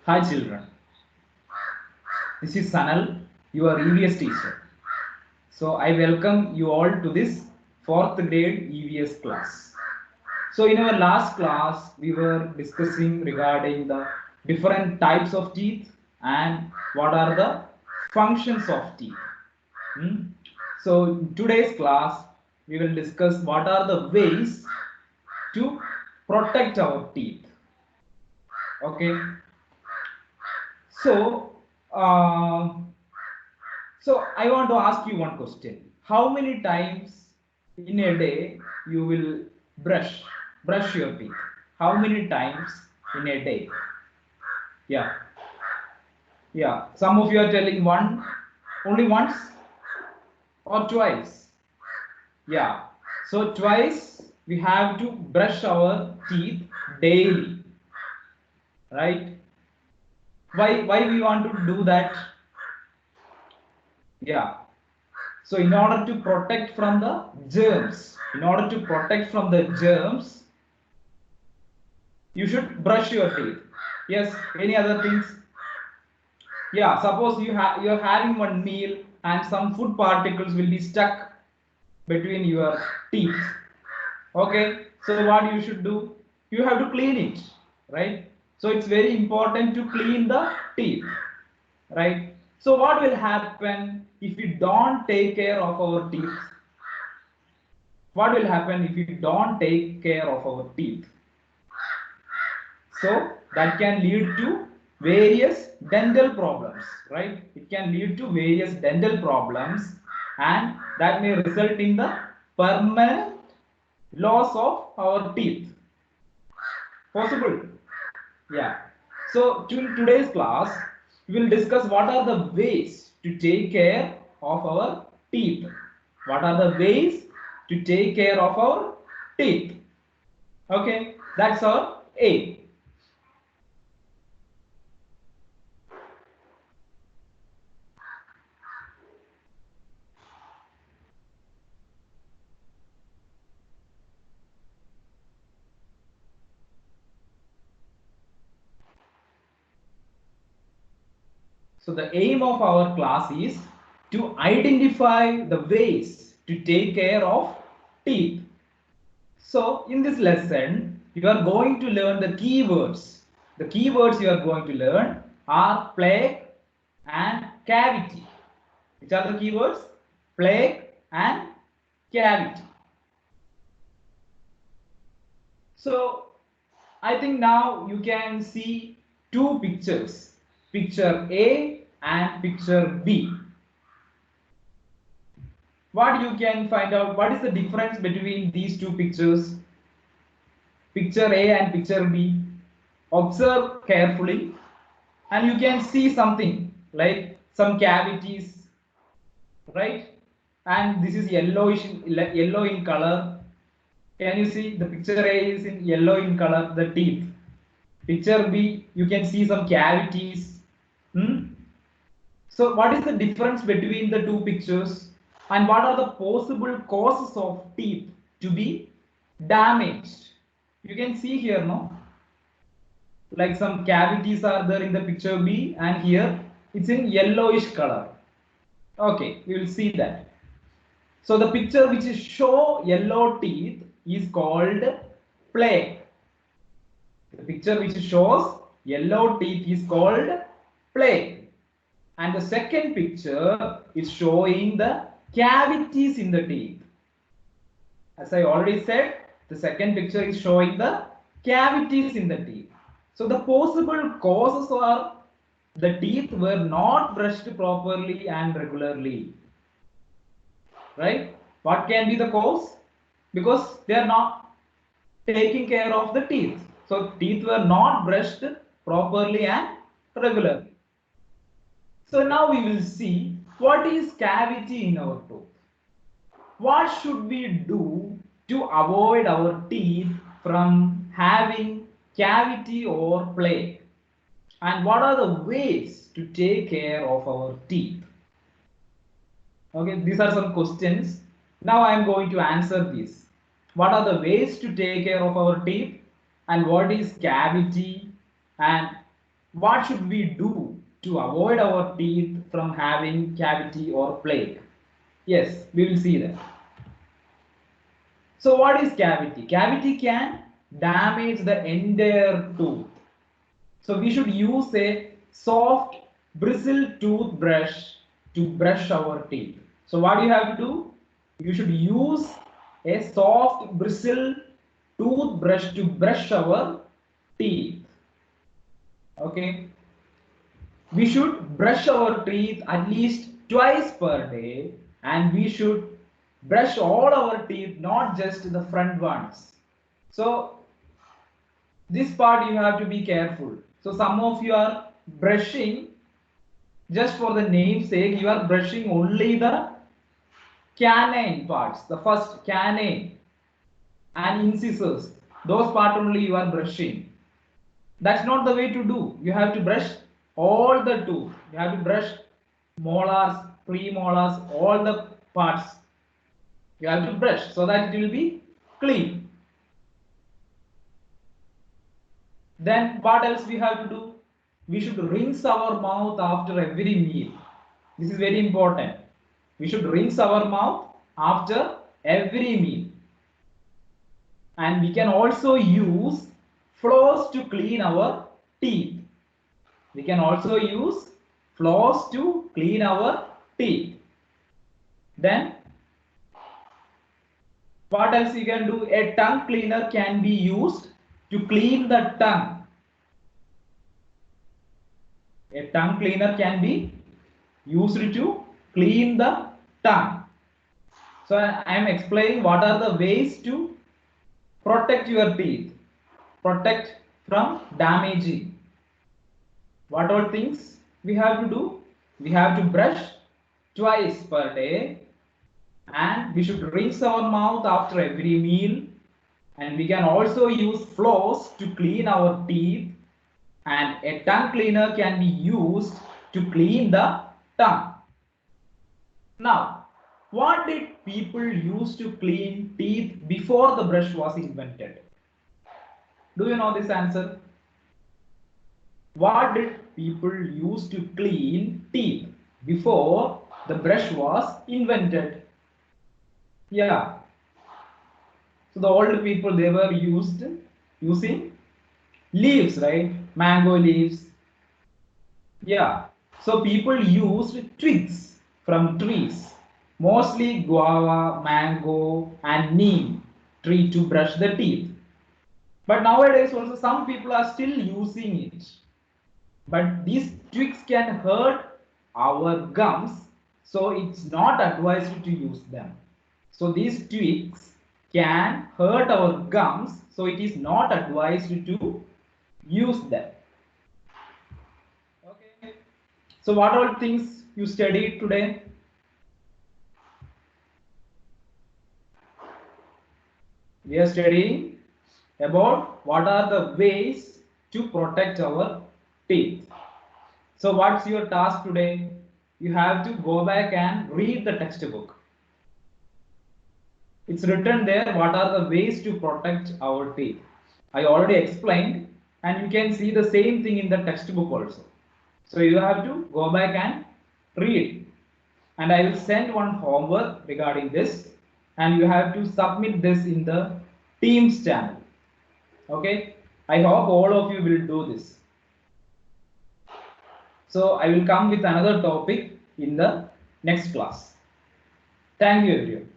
Hi children, this is Sanal, your EVS teacher. So I welcome you all to this 4th grade EVS class. So in our last class, we were discussing regarding the different types of teeth and what are the functions of teeth. So in today's class, we will discuss what are the ways to protect our teeth. Okay. So, uh, so I want to ask you one question. How many times in a day you will brush your teeth? How many times in a day? Yeah, yeah. Some of you are telling only once or twice. Yeah. So twice we have to brush our teeth daily, right? Why we want to do that? Yeah. So in order to protect from the germs, you should brush your teeth. Yes, any other things? Yeah, suppose you're having one meal and some food particles will be stuck between your teeth. Okay, so what you should do? You have to clean it, right? So it's very important to clean the teeth, right? So what will happen if we don't take care of our teeth? What will happen if we don't take care of our teeth? So that can lead to various dental problems, right? It can lead to various dental problems, and that may result in the permanent loss of our teeth. Possible? Yeah. So in today's class, we will discuss what are the ways to take care of our teeth. What are the ways to take care of our teeth? Okay, that's our aim. So the aim of our class is to identify the ways to take care of teeth. So in this lesson, you are going to learn the keywords. The keywords you are going to learn are plaque and cavity. Which are the keywords? Plaque and cavity. So I think now you can see two pictures, picture A and picture B. What you can find out, what is the difference between these two pictures, picture A and picture B? Observe carefully and you can see something like some cavities, right? And this is yellow in color. Can you see the picture A is in yellow in color, the teeth? Picture B, you can see some cavities. So what is the difference between the two pictures, and what are the possible causes of teeth to be damaged? You can see here, no? Like some cavities are there in the picture B, and here it's in yellowish color. Okay, you will see that. So the picture which is show yellow teeth is called plaque. The picture which shows yellow teeth is called plaque. And the second picture is showing the cavities in the teeth. As I already said, the second picture is showing the cavities in the teeth. So the possible causes are the teeth were not brushed properly and regularly. Right? What can be the cause? Because they are not taking care of the teeth. So teeth were not brushed properly and regularly. So now we will see what is cavity in our tooth. What should we do to avoid our teeth from having cavity or plaque? And what are the ways to take care of our teeth? Okay, these are some questions. Now I am going to answer these. What are the ways to take care of our teeth? And what is cavity? And what should we do to avoid our teeth from having cavity or plaque? Yes, we will see that. So what is cavity? Cavity can damage the entire tooth. So we should use a soft bristle toothbrush to brush our teeth. So what you have to do? You should use a soft bristle toothbrush to brush our teeth. Okay. We should brush our teeth at least twice per day, and we should brush all our teeth, not just the front ones. So this part you have to be careful. So some of you are brushing just for the name's sake, you are brushing only the canine parts, the first canine and incisors. Those part only you are brushing. That's not the way to do. You have to brush all the tooth. You have to brush molars, premolars, all the parts. You have to brush so that it will be clean. Then what else we have to do? We should rinse our mouth after every meal. This is very important. We should rinse our mouth after every meal. And we can also use floss to clean our teeth. We can also use floss to clean our teeth. Then what else you can do? A tongue cleaner can be used to clean the tongue. A tongue cleaner can be used to clean the tongue. So I am explaining what are the ways to protect your teeth, protect from damaging. What all things we have to do? We have to brush twice per day, and we should rinse our mouth after every meal, and we can also use floss to clean our teeth, and a tongue cleaner can be used to clean the tongue. Now, what did people use to clean teeth before the brush was invented? Do you know this answer? What did people use to clean teeth before the brush was invented? Yeah. So the old people, they were using leaves, right? Mango leaves. Yeah. So people used twigs from trees, mostly guava, mango, and neem tree to brush the teeth. But nowadays also some people are still using it. But these twigs can hurt our gums, so it's not advised to use them. So these twigs can hurt our gums, so it is not advised to use them. Okay. So what all things you studied today? We are studying about what are the ways to protect our teeth. So what's your task today? You have to go back and read the textbook. It's written there what are the ways to protect our teeth. I already explained, and you can see the same thing in the textbook also. So you have to go back and read. And I will send one homework regarding this, and you have to submit this in the Teams channel. Okay, I hope all of you will do this. So I will come with another topic in the next class. Thank you everyone.